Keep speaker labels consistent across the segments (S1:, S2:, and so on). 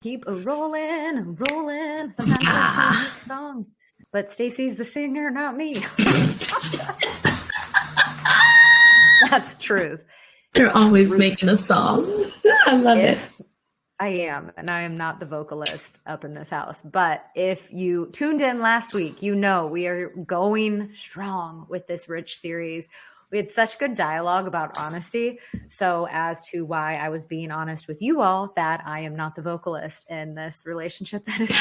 S1: Keep a rolling, rolling. Sometimes I like to make songs, but Stacy's the singer, not me. That's truth.
S2: You're always making a song. I love it.
S1: I am, and I am not the vocalist up in this house. But if you tuned in last week, you know we are going strong with this rich series. We had such good dialogue about honesty. So as to why I was being honest with you all, that I am not the vocalist in this relationship that is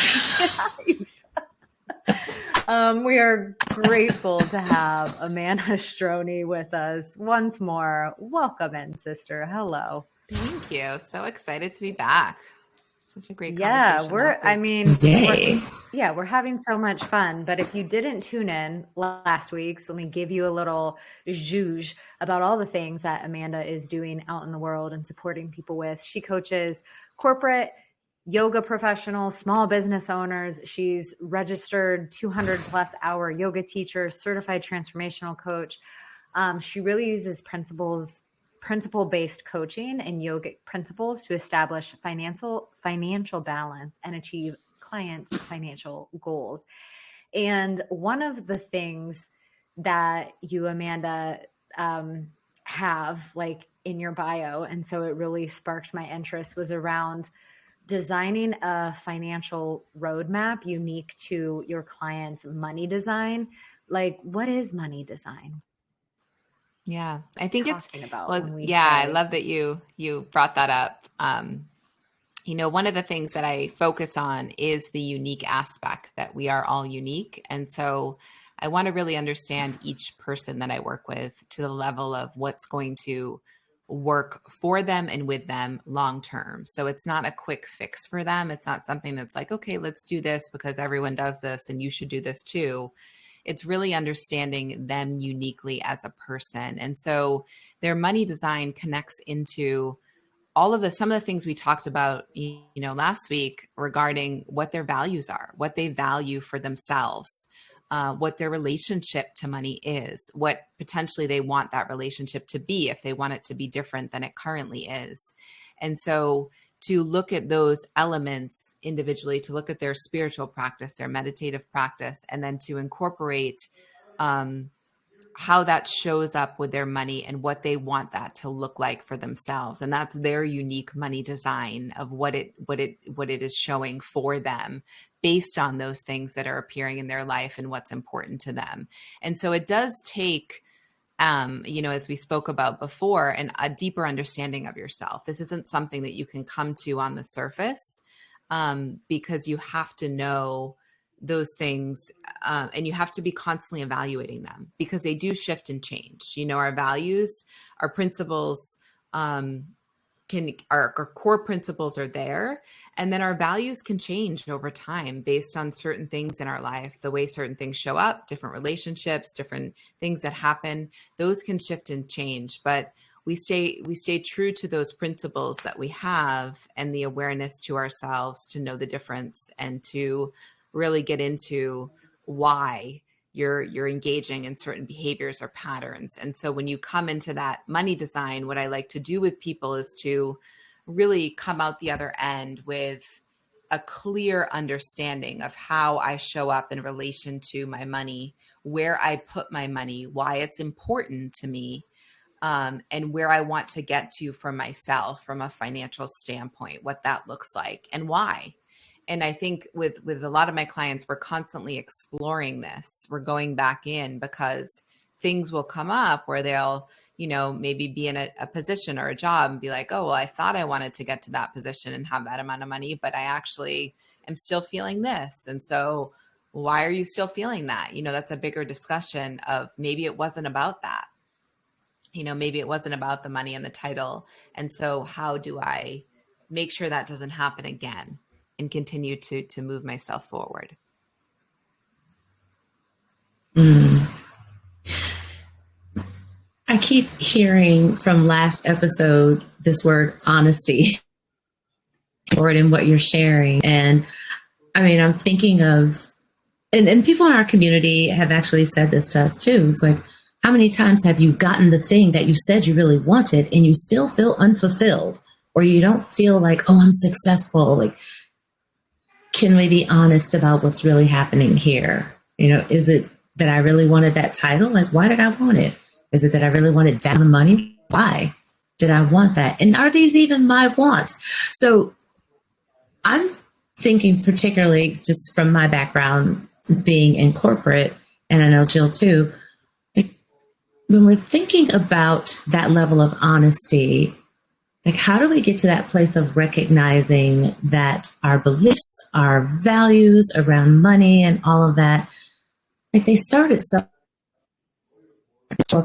S1: nice. We are grateful to have Amanda Strojny with us once more. Welcome in, sister. Hello.
S3: Thank you. So excited to be back. Such a great conversation.
S1: We're having so much fun. But if you didn't tune in last week, so let me give you a little zhuzh about all the things that Amanda is doing out in the world and supporting people with. She coaches corporate yoga professionals, small business owners. She's registered 200 plus hour yoga teacher, certified transformational coach. She really uses principle-based coaching and yogic principles to establish financial balance and achieve clients' financial goals. And one of the things that you, Amanda, have like in your bio, and so it really sparked my interest, was around designing a financial roadmap unique to your client's money design. Like, what is money design?
S3: Yeah, I think
S1: I
S3: love that you brought that up. One of the things that I focus on is the unique aspect that we are all unique. And so I want to really understand each person that I work with to the level of what's going to work for them and with them long term. So it's not a quick fix for them. It's not something that's like, okay, let's do this because everyone does this and you should do this too. It's really understanding them uniquely as a person. And so their money design connects into some of the things we talked about, last week regarding what their values are, what they value for themselves, what their relationship to money is, what potentially they want that relationship to be if they want it to be different than it currently is. And so to look at those elements individually, to look at their spiritual practice, their meditative practice, and then to incorporate how that shows up with their money and what they want that to look like for themselves. And that's their unique money design of what it is showing for them based on those things that are appearing in their life and what's important to them. And so it does take as we spoke about before, and a deeper understanding of yourself. This isn't something that you can come to on the surface because you have to know those things and you have to be constantly evaluating them because they do shift and change. Our values, our principles, our core principles are there. And then our values can change over time based on certain things in our life, the way certain things show up, different relationships, different things that happen, those can shift and change. But we stay true to those principles that we have and the awareness to ourselves to know the difference and to really get into why you're engaging in certain behaviors or patterns. And so when you come into that money design, what I like to do with people is to really come out the other end with a clear understanding of how I show up in relation to my money, where I put my money, why it's important to me, and where I want to get to for myself from a financial standpoint, what that looks like and why. And I think with a lot of my clients, we're constantly exploring this. We're going back in because things will come up where they'll, maybe be in a position or a job and be like, oh, well, I thought I wanted to get to that position and have that amount of money, but I actually am still feeling this. And so why are you still feeling that? That's a bigger discussion of maybe it wasn't about that. Maybe it wasn't about the money and the title. And so how do I make sure that doesn't happen again and continue to move myself forward?
S2: I keep hearing from last episode this word honesty or in what you're sharing. And I mean, I'm thinking of, and people in our community have actually said this to us too. It's like, how many times have you gotten the thing that you said you really wanted and you still feel unfulfilled, or you don't feel like, oh, I'm successful? Like can we be honest about what's really happening here? Is it that I really wanted that title? Like, why did I want it? Is it that I really wanted that money? Why did I want that? And are these even my wants? So I'm thinking particularly just from my background being in corporate, and I know Jill too, like when we're thinking about that level of honesty, like how do we get to that place of recognizing that our beliefs, our values around money and all of that, like they started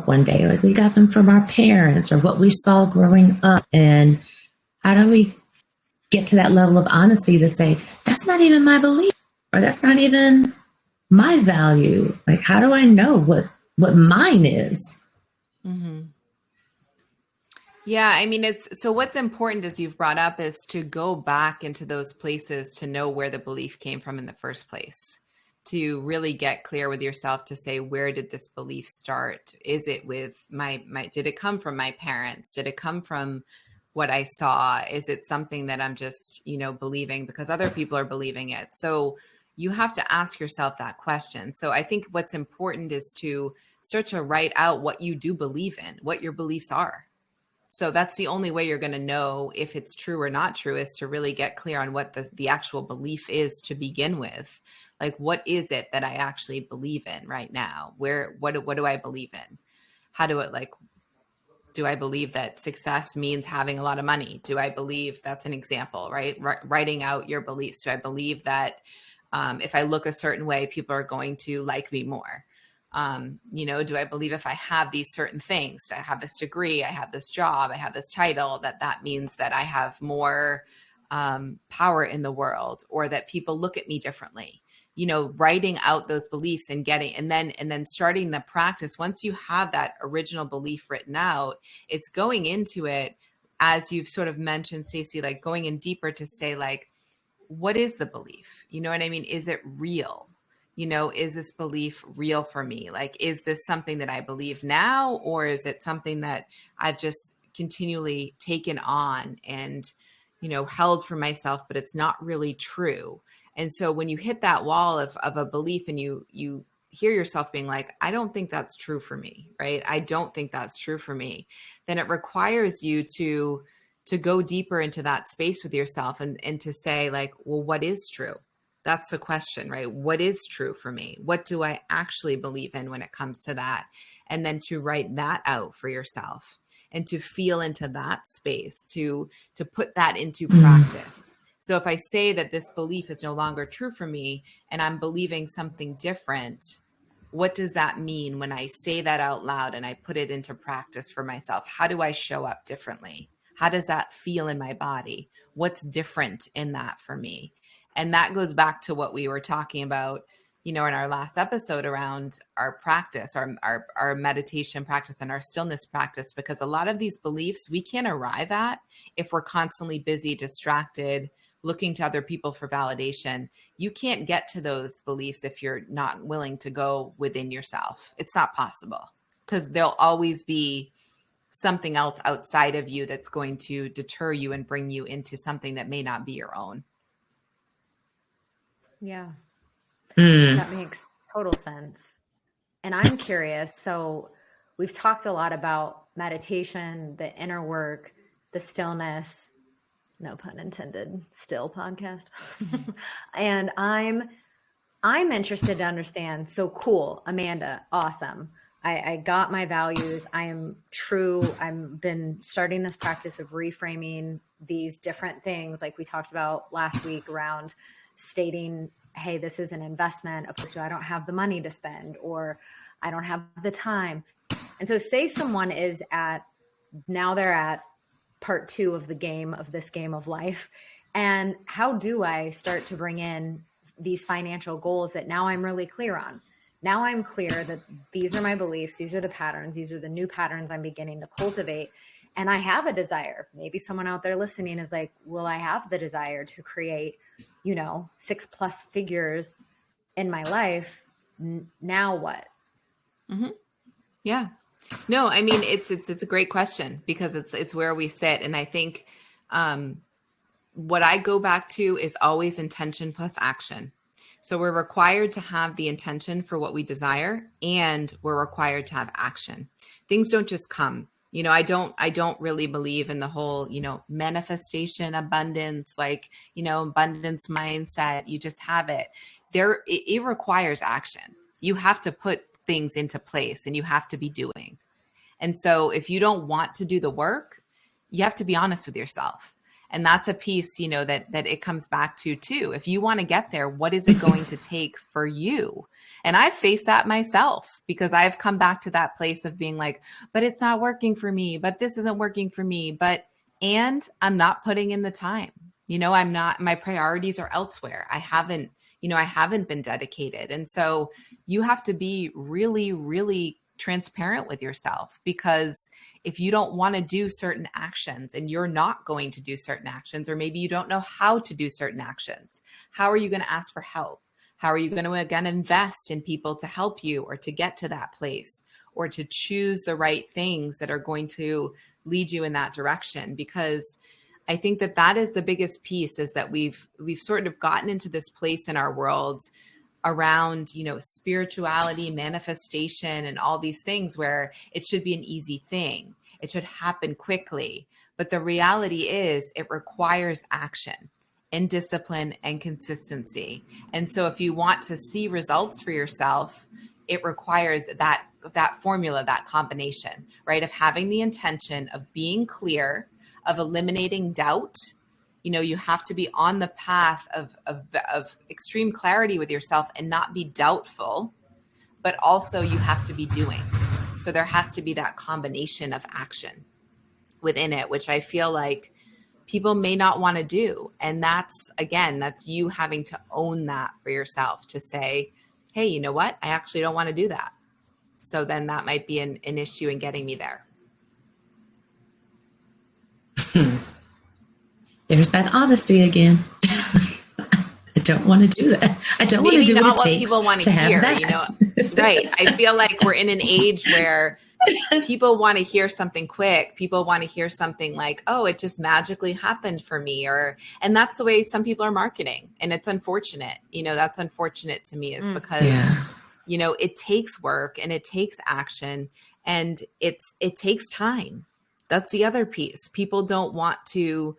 S2: one day, like we got them from our parents or what we saw growing up. And how do we get to that level of honesty to say, that's not even my belief or that's not even my value? Like, how do I know what mine is?
S3: Mm-hmm. Yeah, I mean, so what's important, as you've brought up, is to go back into those places to know where the belief came from in the first place, to really get clear with yourself to say, where did this belief start? Is it with did it come from my parents? Did it come from what I saw? Is it something that I'm just, believing because other people are believing it? So you have to ask yourself that question. So I think what's important is to start to write out what you do believe in, what your beliefs are. So that's the only way you're going to know if it's true or not true, is to really get clear on what the actual belief is to begin with. Like, what is it that I actually believe in right now? What do I believe in? How do it do I believe that success means having a lot of money? Do I believe, that's an example, right? Writing out your beliefs. Do I believe that if I look a certain way, people are going to like me more? Do I believe if I have these certain things, I have this degree, I have this job, I have this title, that means that I have more power in the world, or that people look at me differently? Writing out those beliefs and then starting the practice. Once you have that original belief written out, it's going into it, as you've sort of mentioned, Stacey, like going in deeper to say, like, what is the belief? You know what I mean? Is it real? Is this belief real for me? Like, is this something that I believe now, or is it something that I've just continually taken on and, held for myself, but it's not really true? And so when you hit that wall of a belief and you hear yourself being like, I don't think that's true for me, right? I don't think that's true for me. Then it requires you to go deeper into that space with yourself and to say, like, well, what is true? That's the question, right? What is true for me? What do I actually believe in when it comes to that? And then to write that out for yourself and to feel into that space, to put that into practice. So if I say that this belief is no longer true for me and I'm believing something different, what does that mean when I say that out loud and I put it into practice for myself? How do I show up differently? How does that feel in my body? What's different in that for me? And that goes back to what we were talking about, in our last episode around our practice, our meditation practice and our stillness practice, because a lot of these beliefs we can't arrive at if we're constantly busy, distracted, looking to other people for validation. You can't get to those beliefs if you're not willing to go within yourself. It's not possible, because there'll always be something else outside of you that's going to deter you and bring you into something that may not be your own.
S1: Yeah. That makes total sense. And I'm curious. So we've talked a lot about meditation, the inner work, the stillness, no pun intended, still podcast. And I'm interested to understand. So cool, Amanda, awesome. I got my values. I am true. I've been starting this practice of reframing these different things, like we talked about last week, around stating, hey, this is an investment, opposed to I don't have the money to spend, or I don't have the time. And so say someone is they're at part 2 of this game of life. And how do I start to bring in these financial goals that now I'm really clear on? Now I'm clear that these are my beliefs. These are the patterns. These are the new patterns I'm beginning to cultivate. And I have a desire. Maybe someone out there listening is like, well, I have the desire to create, 6+ figures in my life. Now what?
S3: Mm-hmm. Yeah. No, I mean, it's a great question, because it's where we sit. And I think what I go back to is always intention plus action. So we're required to have the intention for what we desire, and we're required to have action. Things don't just come. I don't really believe in the whole, manifestation, abundance, abundance mindset. You just have it. It requires action. You have to put things into place, and you have to be doing. And so if you don't want to do the work, you have to be honest with yourself. And that's a piece, that it comes back to too. If you want to get there, what is it going to take for you? And I've faced that myself, because I've come back to that place of being like, but it's not working for me, but this isn't working for me, and I'm not putting in the time. I'm not, my priorities are elsewhere. I haven't been dedicated. And so you have to be really, really transparent with yourself, because if you don't want to do certain actions and you're not going to do certain actions, or maybe you don't know how to do certain actions, how are you going to ask for help? How are you going to, again, invest in people to help you, or to get to that place, or to choose the right things that are going to lead you in that direction? Because I think that is the biggest piece, is that we've sort of gotten into this place in our world around, spirituality, manifestation, and all these things where it should be an easy thing. It should happen quickly. But the reality is it requires action and discipline and consistency. And so if you want to see results for yourself, it requires that formula, that combination, right? Of having the intention, of being clear, of eliminating doubt. You have to be on the path of extreme clarity with yourself and not be doubtful, but also you have to be doing. So there has to be that combination of action within it, which I feel like people may not want to do. And that's you having to own that for yourself, to say, hey, you know what? I actually don't want to do that. So then that might be an issue in getting me there.
S2: There's that honesty again. I don't want to do that. I don't want to do what it takes
S3: people want
S2: to
S3: hear,
S2: have that.
S3: Right. I feel like we're in an age where people want to hear something quick. People want to hear something like, oh, it just magically happened for me. And that's the way some people are marketing. And it's unfortunate. That's unfortunate to me, is because, it takes work, and it takes action, and it takes time. That's the other piece. People don't want to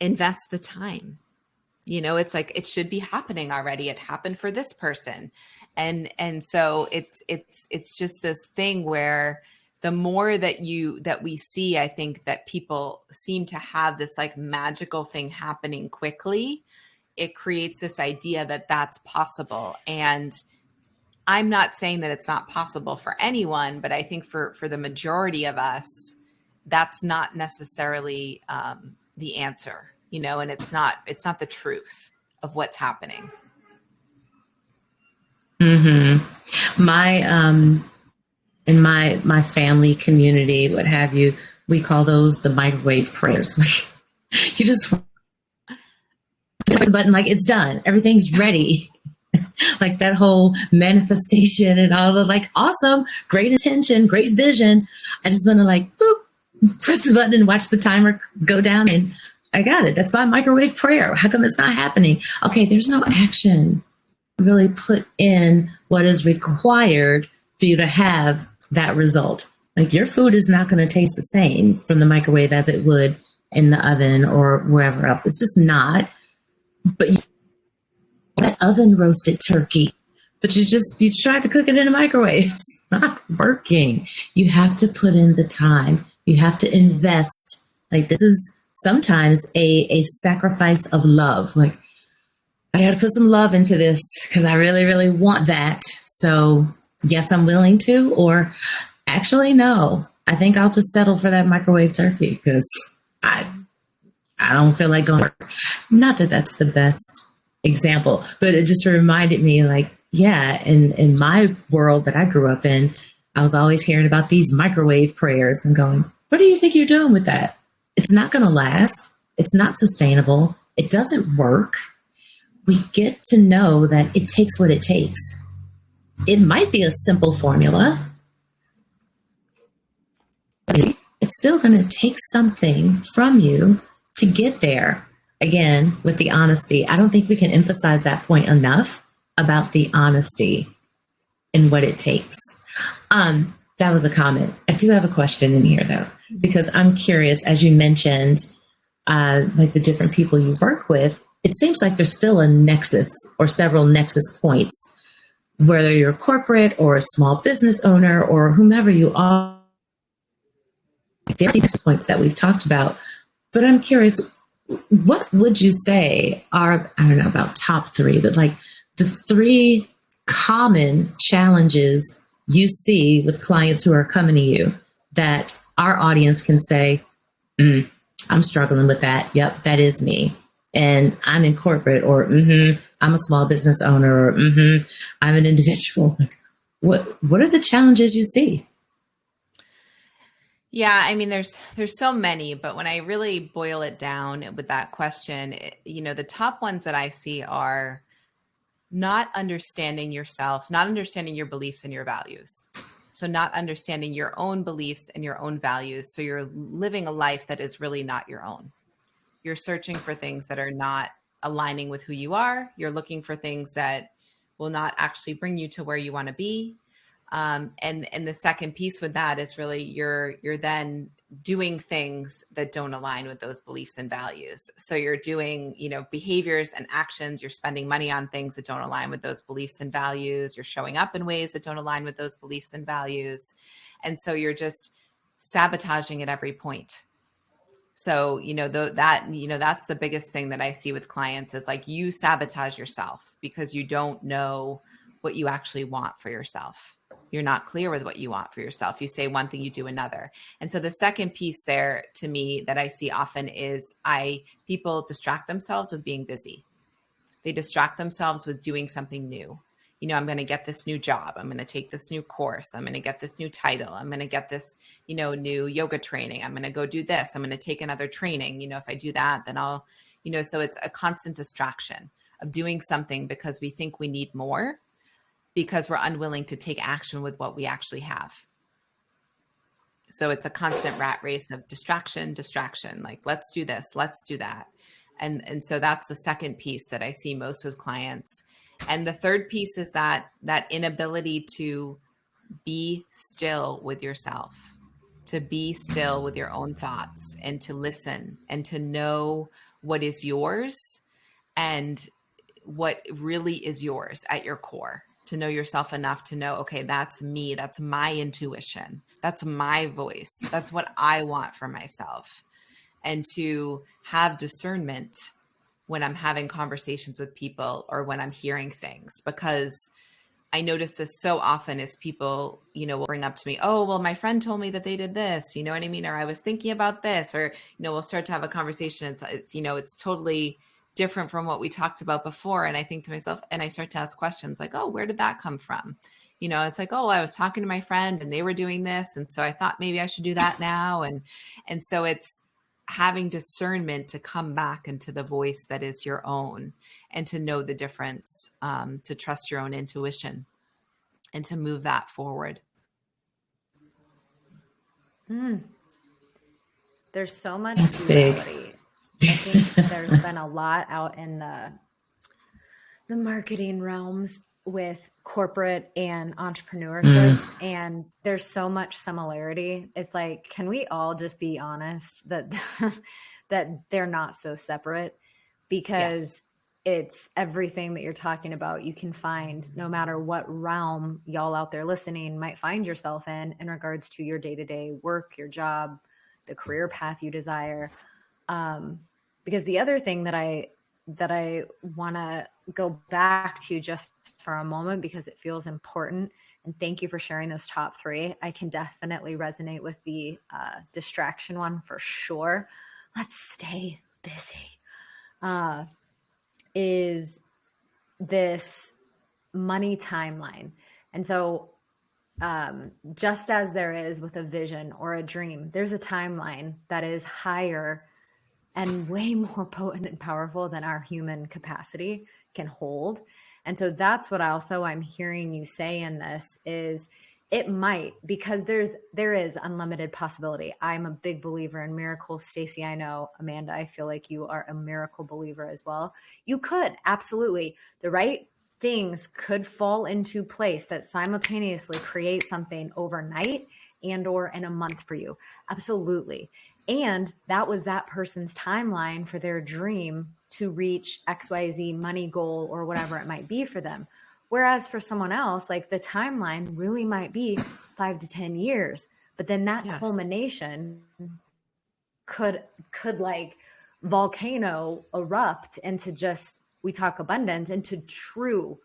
S3: invest the time. It's like, it should be happening already. It happened for this person. And so it's just this thing where the more that we see, I think that people seem to have this like magical thing happening quickly. It creates this idea that that's possible. And I'm not saying that it's not possible for anyone, but I think for the majority of us, that's not necessarily the answer, and it's not the truth of what's happening.
S2: Mm-hmm. In my family community, what have you, we call those the microwave prayers. Like, you just press the button, like it's done, everything's ready. Like that whole manifestation and all the like, awesome, great intention, great vision. I just want to like, boop, press the button and watch the timer go down, and I got it. That's my microwave prayer. How come it's not happening? Okay, there's no action really put in what is required for you to have that result. Like, your food is not going to taste the same from the microwave as it would in the oven or wherever else. It's just not. But that oven roasted turkey, but you tried to cook it in a microwave. It's not working. You have to put in the time. You have to invest. Like, this is sometimes a sacrifice of love. Like, I got to put some love into this because I really, really want that. So yes, I'm willing to, or actually, no, I think I'll just settle for that microwave turkey because I don't feel like going to work. Not that that's the best example, but it just reminded me, like, yeah, in my world that I grew up in, I was always hearing about these microwave prayers and going, what do you think you're doing with that? It's not going to last. It's not sustainable. It doesn't work. We get to know that it takes what it takes. It might be a simple formula. It's still going to take something from you to get there. again, with the honesty, I don't think we can emphasize that point enough about the honesty and what it takes. That was a comment. I do have a question in here though, because I'm curious, as you mentioned, like the different people you work with, it seems like there's still a nexus or several nexus points, whether you're corporate or a small business owner or whomever you are. There are these nexus points that we've talked about, but I'm curious, what would you say are, I don't know about top three, but like the three common challenges you see with clients who are coming to you that our audience can say, I'm struggling with that. Yep, that is me. And I'm in corporate, or I'm a small business owner, or I'm an individual. What are the challenges you see?
S3: Yeah, I mean, there's so many, but when I really boil it down with that question, the top ones that I see are not understanding yourself, not understanding your beliefs and your values. So not understanding your own beliefs and your own values. So you're living a life that is really not your own. You're searching for things that are not aligning with who you are. You're looking for things that will not actually bring you to where you want to be. And the second piece with that is really you're then doing things that don't align with those beliefs and values. So you're doing, behaviors and actions. You're spending money on things that don't align with those beliefs and values. You're showing up in ways that don't align with those beliefs and values. And so you're just sabotaging at every point. So, that's the biggest thing that I see with clients is like you sabotage yourself because you don't know what you actually want for yourself. You're not clear with what you want for yourself. You say one thing, you do another. And so the second piece there to me that I see often is people distract themselves with being busy. They distract themselves with doing something new. I'm going to get this new job. I'm going to take this new course. I'm going to get this new title. I'm going to get this, new yoga training. I'm going to go do this. I'm going to take another training. If I do that, then I'll, so it's a constant distraction of doing something because we think we need more, because we're unwilling to take action with what we actually have. So it's a constant rat race of distraction, like, let's do this, let's do that. And so that's the second piece that I see most with clients. And the third piece is that inability to be still with yourself, to be still with your own thoughts and to listen and to know what is yours and what really is yours at your core. To know yourself enough to know, okay, that's me. That's my intuition. That's my voice. That's what I want for myself. And to have discernment when I'm having conversations with people or when I'm hearing things, because I notice this so often is people, will bring up to me, oh, well, my friend told me that they did this, you know what I mean? Or I was thinking about this, or, we'll start to have a conversation. It's totally different from what we talked about before. And I think to myself, and I start to ask questions like, oh, where did that come from? It's like, oh, I was talking to my friend and they were doing this. And so I thought maybe I should do that now. And so it's having discernment to come back into the voice that is your own and to know the difference, to trust your own intuition and to move that forward.
S1: There's so much
S2: That's
S1: duality.
S2: big.
S1: I think there's been a lot out in the marketing realms with corporate and entrepreneurship, and there's so much similarity. It's like, can we all just be honest that that they're not so separate? Because it's everything that you're talking about you can find no matter what realm y'all out there listening might find yourself in regards to your day-to-day work, your job, the career path you desire. Because the other thing that I want to go back to just for a moment, because it feels important, and thank you for sharing those top three. I can definitely resonate with the distraction one for sure. Let's stay busy. Is this money timeline. And so just as there is with a vision or a dream, there's a timeline that is higher and way more potent and powerful than our human capacity can hold. And so that's what I'm hearing you say in this is It might, because there is unlimited possibility. I'm a big believer in miracles. Stacey, I know. Amanda, I feel like you are a miracle believer as well. You could, absolutely. The right things could fall into place that simultaneously create something overnight and or in a month for you. Absolutely. And that was that person's timeline for their dream to reach XYZ money goal or whatever it might be for them. Whereas for someone else, like the timeline really might be 5 to 10 years, but then that culmination could like volcano erupt into just, we talk abundance, into true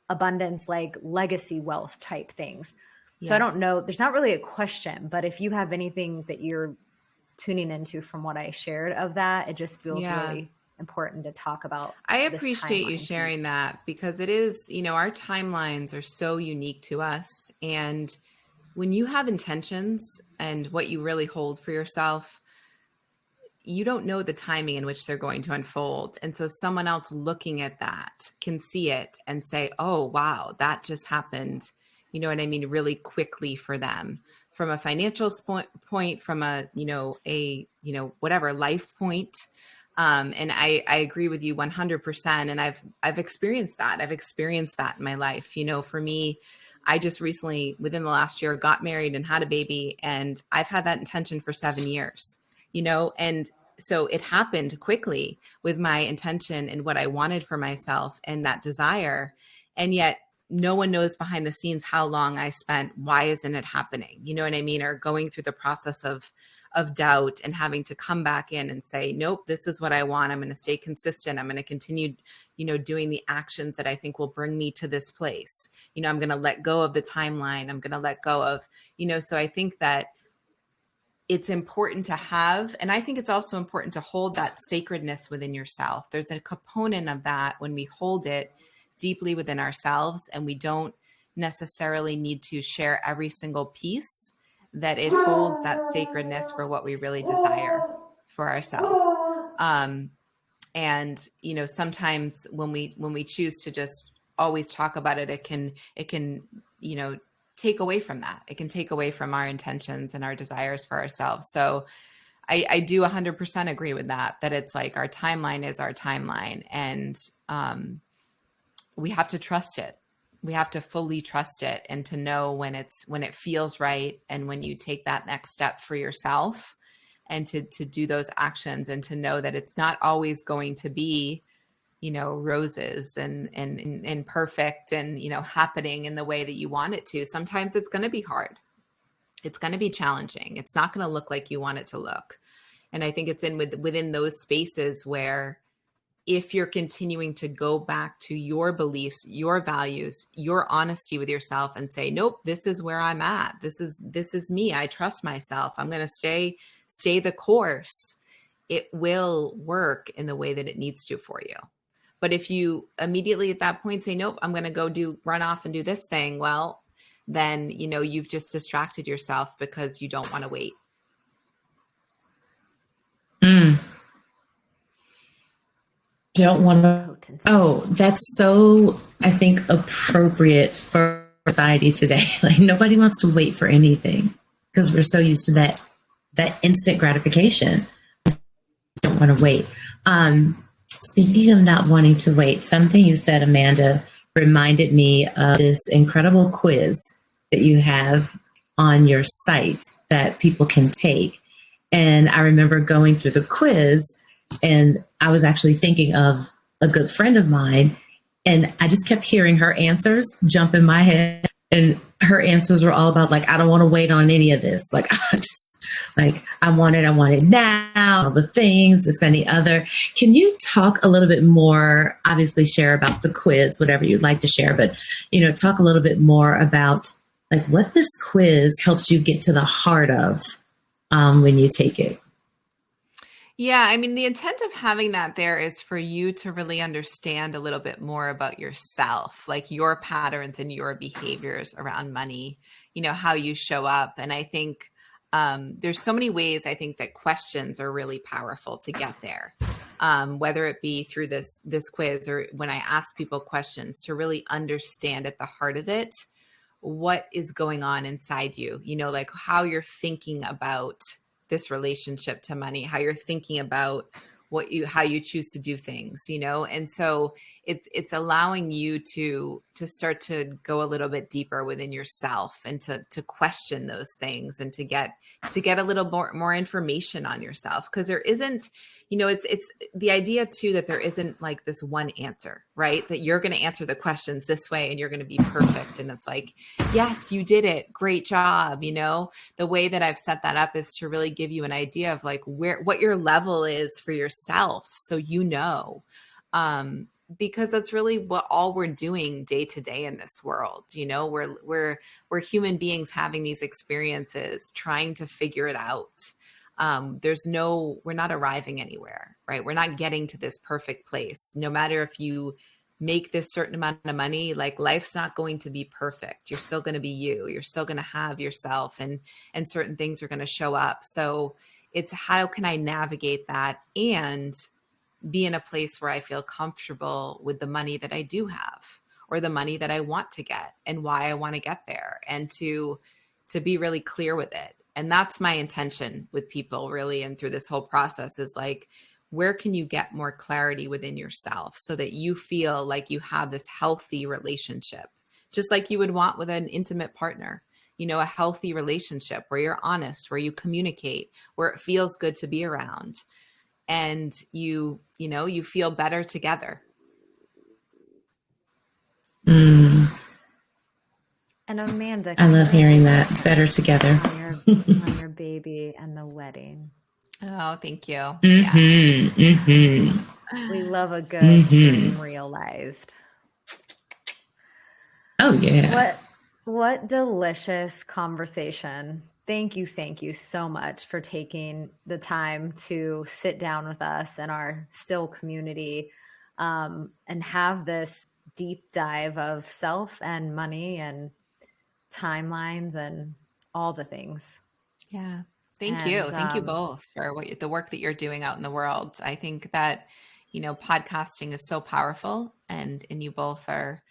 S1: abundance, like legacy wealth type things. So I don't know, there's not really a question, but if you have anything that you're tuning into from what I shared of that, it just feels really important to talk about.
S3: I appreciate you sharing that, because it is, our timelines are so unique to us. And when you have intentions and what you really hold for yourself, you don't know the timing in which they're going to unfold. And so someone else looking at that can see it and say, oh, wow, that just happened. You know what I mean? Really quickly for them, from a financial point, from a, whatever life point. And I agree with you 100%. And I've experienced that. I've experienced that in my life. For me, I just recently, within the last year, got married and had a baby. And I've had that intention for 7 years, and so it happened quickly with my intention and what I wanted for myself and that desire. And yet no one knows behind the scenes how long I spent. Why isn't it happening? You know what I mean? Or going through the process of doubt and having to come back in and say, nope, this is what I want. I'm going to stay consistent. I'm going to continue, doing the actions that I think will bring me to this place. I'm going to let go of the timeline. I'm going to let go of, so I think that it's important to have, and I think it's also important to hold that sacredness within yourself. There's a component of that when we hold it deeply within ourselves, and we don't necessarily need to share every single piece, that it holds that sacredness for what we really desire for ourselves. And, sometimes when we choose to just always talk about it, it can, take away from that. It can take away from our intentions and our desires for ourselves. So I do 100% agree with that it's like our timeline is our timeline, and we have to trust it. We have to fully trust it, and to know when it feels right, and when you take that next step for yourself, and to do those actions, and to know that it's not always going to be, roses and perfect and, happening in the way that you want it to. Sometimes it's going to be hard. It's going to be challenging. It's not going to look like you want it to look. And I think it's within those spaces where, if you're continuing to go back to your beliefs, your values, your honesty with yourself, and say, nope, this is where I'm at. This is me. I trust myself. I'm going to stay the course. It will work in the way that it needs to for you. But if you immediately at that point say, nope, I'm going to run off and do this thing, well, then, you've just distracted yourself because you don't want to wait.
S2: Don't want to. Oh, that's so, I think, appropriate for society today. Like, nobody wants to wait for anything because we're so used to that instant gratification. Don't want to wait. Speaking of not wanting to wait, something you said, Amanda, reminded me of this incredible quiz that you have on your site that people can take. And I remember going through the quiz, and I was actually thinking of a good friend of mine, and I just kept hearing her answers jump in my head. And her answers were all about, like, I don't want to wait on any of this. Like, I want it now, all the things, this and the other. Can you talk a little bit more, obviously share about the quiz, whatever you'd like to share, but, talk a little bit more about, like, what this quiz helps you get to the heart of when you take it?
S3: Yeah, I mean, the intent of having that there is for you to really understand a little bit more about yourself, like your patterns and your behaviors around money, how you show up. And I think there's so many ways I think that questions are really powerful to get there, whether it be through this quiz or when I ask people questions, to really understand at the heart of it what is going on inside you, like how you're thinking about this relationship to money, how you're thinking about how you choose to do things, and so it's allowing you to start to go a little bit deeper within yourself and to question those things and to get a little more information on yourself, because there isn't, it's the idea too that there isn't like this one answer, right? That you're going to answer the questions this way and you're going to be perfect. And it's like, yes, you did it. Great job. The way that I've set that up is to really give you an idea of like what your level is for yourself. So, because that's really what all we're doing day to day in this world. We're human beings having these experiences, trying to figure it out. We're not arriving anywhere, right? We're not getting to this perfect place. No matter if you make this certain amount of money, like life's not going to be perfect. You're still going to be you. You're still going to have yourself, and certain things are going to show up. So it's how can I navigate that and be in a place where I feel comfortable with the money that I do have, or the money that I want to get and why I want to get there, and to be really clear with it. And that's my intention with people really. And through this whole process is like, where can you get more clarity within yourself so that you feel like you have this healthy relationship, just like you would want with an intimate partner, a healthy relationship where you're honest, where you communicate, where it feels good to be around, and you feel better together.
S1: And Amanda,
S2: I love hearing that. Better together.
S1: on your baby and the wedding.
S3: Oh, thank you.
S2: Mm-hmm,
S3: Yeah.
S2: mm-hmm.
S1: We love a good dream realized.
S2: Oh yeah.
S1: What delicious conversation. Thank you so much for taking the time to sit down with us and our still community, and have this deep dive of self and money and timelines and all the things.
S3: Yeah. Thank you. Thank you both for the work that you're doing out in the world. I think that, podcasting is so powerful, and you both are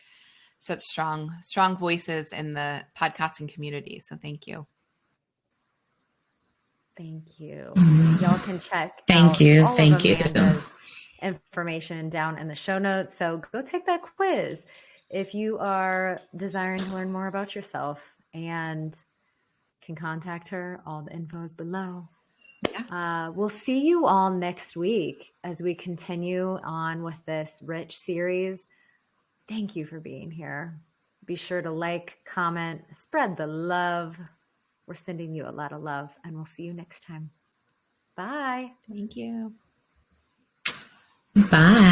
S3: such strong voices in the podcasting community. So thank you.
S1: Thank you. Y'all can check
S2: Thank
S1: out
S2: you.
S1: all
S2: Thank
S1: of Amanda's information down in the show notes. So go take that quiz if you are desiring to learn more about yourself, and can contact her. All the info is below. Yeah. We'll see you all next week as we continue on with this rich series. Thank you for being here. Be sure to like, comment, spread the love. We're sending you a lot of love, and we'll see you next time. Bye.
S3: Thank you.
S2: Bye.